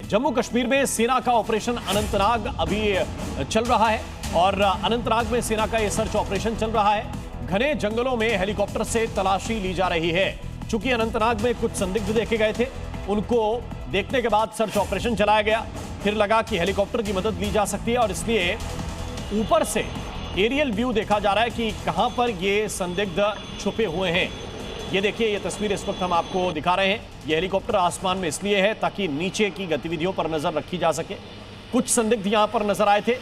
जम्मू कश्मीर में सेना का ऑपरेशन अनंतनाग अभी चल रहा है और अनंतनाग में सेना का यह सर्च ऑपरेशन चल रहा है। घने जंगलों में हेलीकॉप्टर से तलाशी ली जा रही है। चूंकि अनंतनाग में कुछ संदिग्ध देखे गए थे, उनको देखने के बाद सर्च ऑपरेशन चलाया गया। फिर लगा कि हेलीकॉप्टर की मदद ली जा सकती है और इसलिए ऊपर से एरियल व्यू देखा जा रहा है कि कहां पर ये संदिग्ध छुपे हुए हैं। ये देखिए, ये तस्वीर इस वक्त हम आपको दिखा रहे हैं। ये हेलीकॉप्टर आसमान में इसलिए है ताकि नीचे की गतिविधियों पर नजर रखी जा सके। कुछ संदिग्ध यहां पर नजर आए थे,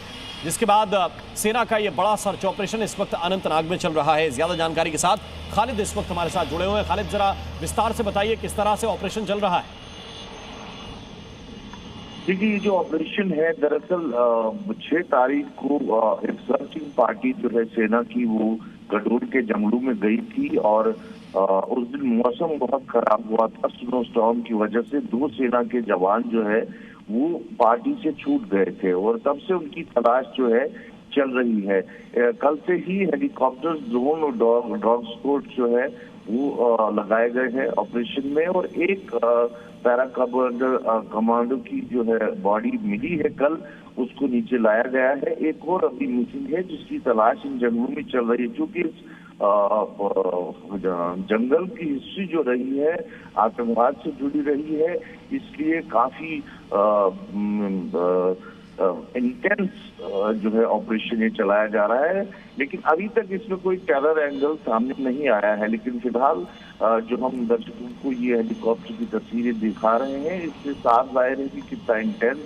जिसके बाद सेना का ये बड़ा सर्च ऑपरेशन इस वक्त अनंतनाग में चल रहा है। ज्यादा जानकारी के साथ खालिद इस वक्त हमारे साथ जुड़े हुए हैं। खालिद, जरा विस्तार से बताइए किस तरह से ऑपरेशन चल रहा है। देखिए, ये जो ऑपरेशन है, दरअसल 6 तारीख को एक सर्चिंग पार्टी जो है सेना की, वो गडोल के जंगलों में गई थी और उस दिन मौसम बहुत खराब हुआ था। स्नो स्टॉर्म की वजह से 2 सेना के जवान जो है वो पार्टी से छूट गए थे और तब से उनकी तलाश जो है चल रही है। कल से ही हेलीकॉप्टर, ड्रोन और डॉग स्क्वाड जो है वो लगाए गए हैं ऑपरेशन में और एक पैरा कमांडो की जो है बॉडी मिली है कल, उसको नीचे लाया गया है। एक और अभी मिसिंग है जिसकी तलाश इन जंगलों में चल रही है। क्योंकि जंगल की हिस्ट्री जो रही है आतंकवाद से जुड़ी रही है, इसलिए काफी इंटेंस जो है ऑपरेशन ये चलाया जा रहा है। लेकिन अभी तक इसमें कोई टेरर एंगल सामने नहीं आया है। लेकिन फिलहाल जो हम दर्शकों को ये हेलीकॉप्टर की तस्वीरें दिखा रहे हैं, इससे साफ जाहिर है कि कितना इंटेंस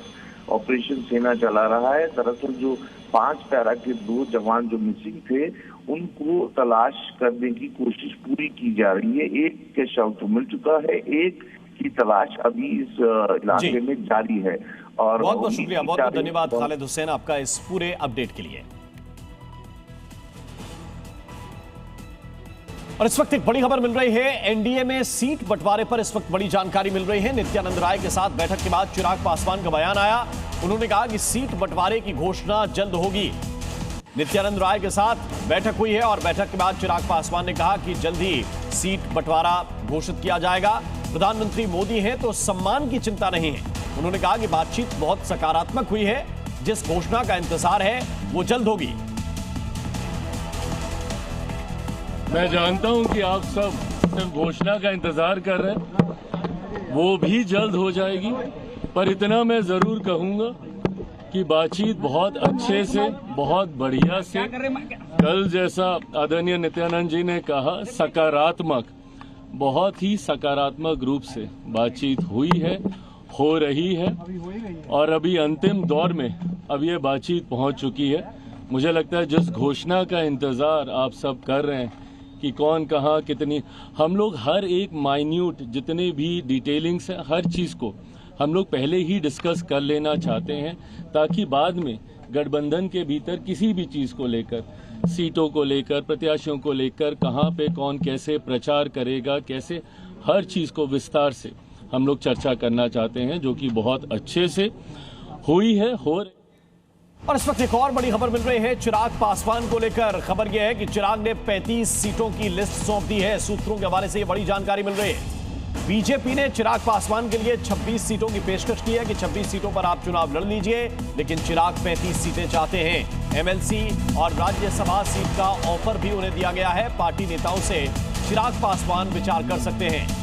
ऑपरेशन सेना चला रहा है। दरअसल जो 5 पैरा के 2 जवान जो मिसिंग थे, उनको तलाश करने की कोशिश पूरी की जा रही है। एक के शव तो मिल चुका है, एक की तलाश अभी इस इलाके में जारी है। और बहुत बहुत शुक्रिया, बहुत बहुत धन्यवाद खालिद हुसैन आपका इस पूरे अपडेट के लिए। और इस वक्त एक बड़ी खबर मिल रही है। एनडीए में सीट बंटवारे पर इस वक्त बड़ी जानकारी मिल रही है। नित्यानंद राय के साथ बैठक के बाद चिराग पासवान का बयान आया। उन्होंने कहा कि सीट बंटवारे की घोषणा जल्द होगी। नित्यानंद राय के साथ बैठक हुई है और बैठक के बाद चिराग पासवान ने कहा कि जल्द ही सीट बंटवारा घोषित किया जाएगा। प्रधानमंत्री मोदी हैं तो सम्मान की चिंता नहीं है। उन्होंने कहा कि बातचीत बहुत सकारात्मक हुई है। जिस घोषणा का इंतजार है वो जल्द होगी। मैं जानता हूं कि आप सब सिर्फ घोषणा का इंतजार कर रहे हैं, वो भी जल्द हो जाएगी। पर इतना मैं जरूर कहूंगा कि बातचीत बहुत अच्छे से, बहुत बढ़िया से, कल जैसा आदरणीय नित्यानंद जी ने कहा, सकारात्मक, बहुत ही सकारात्मक रूप से बातचीत हुई है, हो रही है और अभी अंतिम दौर में अब ये बातचीत पहुंच चुकी है। मुझे लगता है जिस घोषणा का इंतजार आप सब कर रहे हैं कि कौन कहाँ कितनी, हम लोग हर एक माइन्यूट जितने भी डिटेलिंग्स है, हर चीज़ को हम लोग पहले ही डिस्कस कर लेना चाहते हैं, ताकि बाद में गठबंधन के भीतर किसी भी चीज़ को लेकर, सीटों को लेकर, प्रत्याशियों को लेकर, कहाँ पे कौन कैसे प्रचार करेगा, कैसे, हर चीज़ को विस्तार से हम लोग चर्चा करना चाहते हैं, जो कि बहुत अच्छे से हुई है, और इस वक्त एक और बड़ी खबर मिल रही है चिराग पासवान को लेकर। खबर यह है कि चिराग ने 35 सीटों की लिस्ट सौंप दी है। सूत्रों के हवाले से यह बड़ी जानकारी मिल रही है। बीजेपी ने चिराग पासवान के लिए 26 सीटों की पेशकश की है कि 26 सीटों पर आप चुनाव लड़ लीजिए, लेकिन चिराग 35 सीटें चाहते हैं। एमएलसी और राज्यसभा सीट का ऑफर भी उन्हें दिया गया है। पार्टी नेताओं से चिराग पासवान विचार कर सकते हैं।